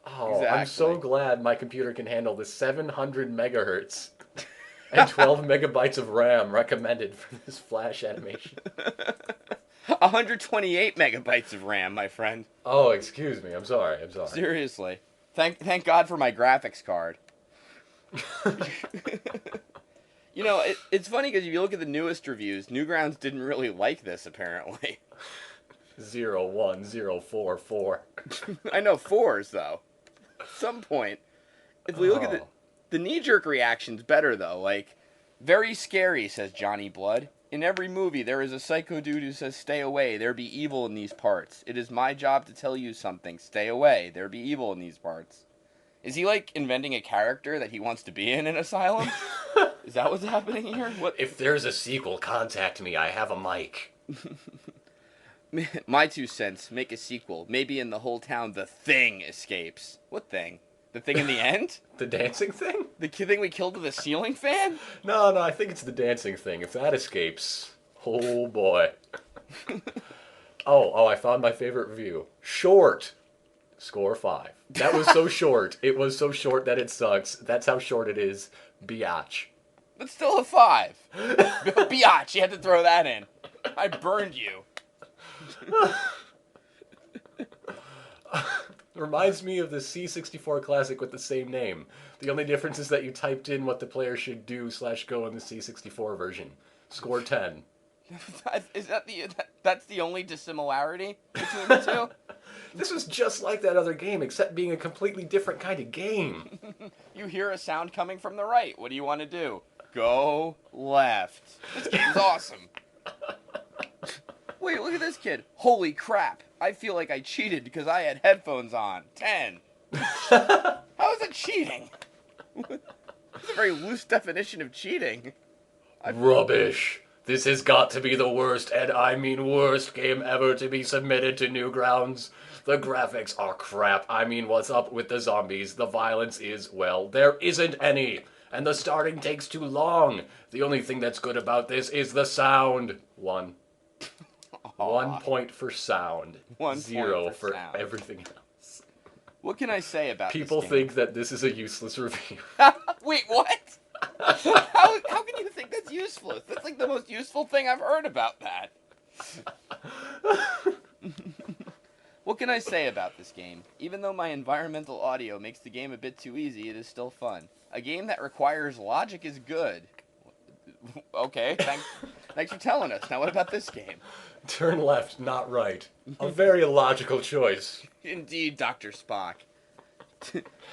Oh, I'm so Exactly. glad my computer can handle the 700 megahertz and 12 megabytes of RAM recommended for this flash animation. 128 megabytes of RAM, my friend. Oh, excuse me. I'm sorry. I'm sorry. Seriously. Thank God for my graphics card. It's funny because if you look at the newest reviews, Newgrounds didn't really like this, apparently. 01044. I know fours, though. At some point, if we look at Oh. the knee jerk reaction's better, though. Like, very scary, says Johnny Blood. In every movie, there is a psycho dude who says, stay away, there be evil in these parts. It is my job to tell you something. Stay away, there be evil in these parts. Is he, like, inventing a character that he wants to be in an asylum? Is that what's happening here? What? If there's a sequel, contact me. I have a mic. My 2 cents, make a sequel. Maybe in the whole town, the Thing escapes. What thing? The thing in the end? The dancing thing? The thing we killed with a ceiling fan? No, I think it's the dancing thing. If that escapes, oh boy. I found my favorite review. Short. Score 5. That was so short. It was so short that it sucks. That's how short it is. Biatch. But still a 5. Biatch, you had to throw that in. I burned you. Reminds me of the C64 classic with the same name. The only difference is that you typed in what the player should do/go in the C64 version. Score 10. Is that's the only dissimilarity between the two? This was just like that other game, except being a completely different kind of game. You hear a sound coming from the right. What do you want to do? Go left. This game's awesome. Wait, look at this kid. Holy crap. I feel like I cheated because I had headphones on. 10. How is it cheating? It's a very loose definition of cheating. Rubbish. This has got to be the worst, and I mean worst, game ever to be submitted to Newgrounds. The graphics are crap. I mean, what's up with the zombies? The violence is, well, there isn't any. And the starting takes too long. The only thing that's good about this is the sound. 1. Aw. 1 point for sound. 1 0 point for sound. everything else. What can I say about People this game? think that this is a useless review. Wait, what? How can you think that's useless? That's like the most useful thing I've heard about that. What can I say about this game? Even though my environmental audio makes the game a bit too easy, it is still fun. A game that requires logic is good. Okay, thanks for telling us. Now what about this game? Turn left, not right. A very logical choice. Indeed, Dr. Spock.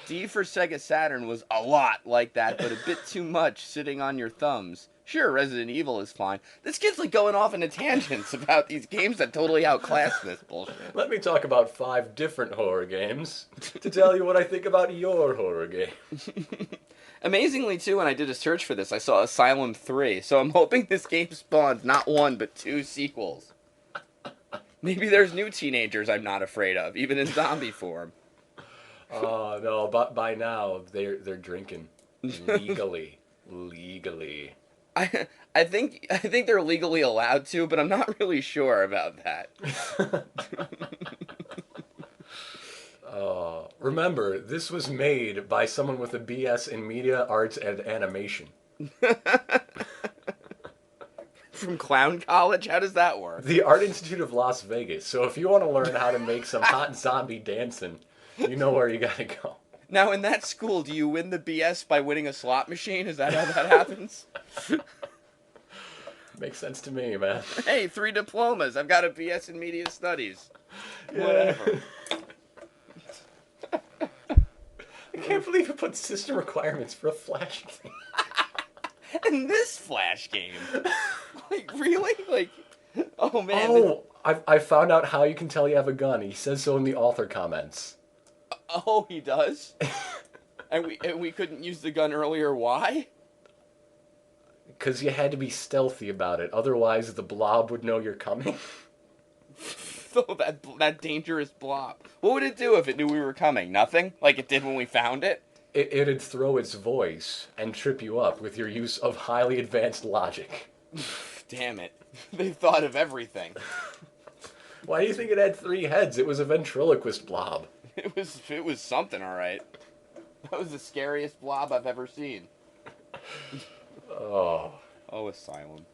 D for Sega Saturn was a lot like that, but a bit too much sitting on your thumbs. Sure, Resident Evil is fine. This kid's like going off into tangents about these games that totally outclass this bullshit. Let me talk about 5 different horror games to tell you what I think about your horror game. Amazingly, too, when I did a search for this, I saw Asylum 3, so I'm hoping this game spawns not 1, but 2 sequels. Maybe there's new teenagers I'm not afraid of, even in zombie form. Oh no, but by now they're drinking legally. Legally. I think they're legally allowed to, but I'm not really sure about that. Remember, this was made by someone with a BS in media arts and animation. From Clown College? How does that work? The Art Institute of Las Vegas. So if you want to learn how to make some hot zombie dancing, you know where you gotta go. Now, in that school, do you win the BS by winning a slot machine? Is that how that happens? Makes sense to me, man. Hey, 3 diplomas. I've got a BS in media studies. Yeah. Whatever. I can't believe you put system requirements for a Flash game. In this Flash game. Like, really? Like, oh man. Oh, I found out how you can tell you have a gun. He says so in the author comments. Oh, he does? And we couldn't use the gun earlier. Why? Because you had to be stealthy about it. Otherwise, the blob would know you're coming. Oh, that dangerous blob. What would it do if it knew we were coming? Nothing? Like it did when we found it? It'd throw its voice and trip you up with your use of highly advanced logic. Damn it. They thought of everything. Why do you think it had 3 heads? It was a ventriloquist blob. It was something, all right. That was the scariest blob I've ever seen. Oh. Oh, Asylum.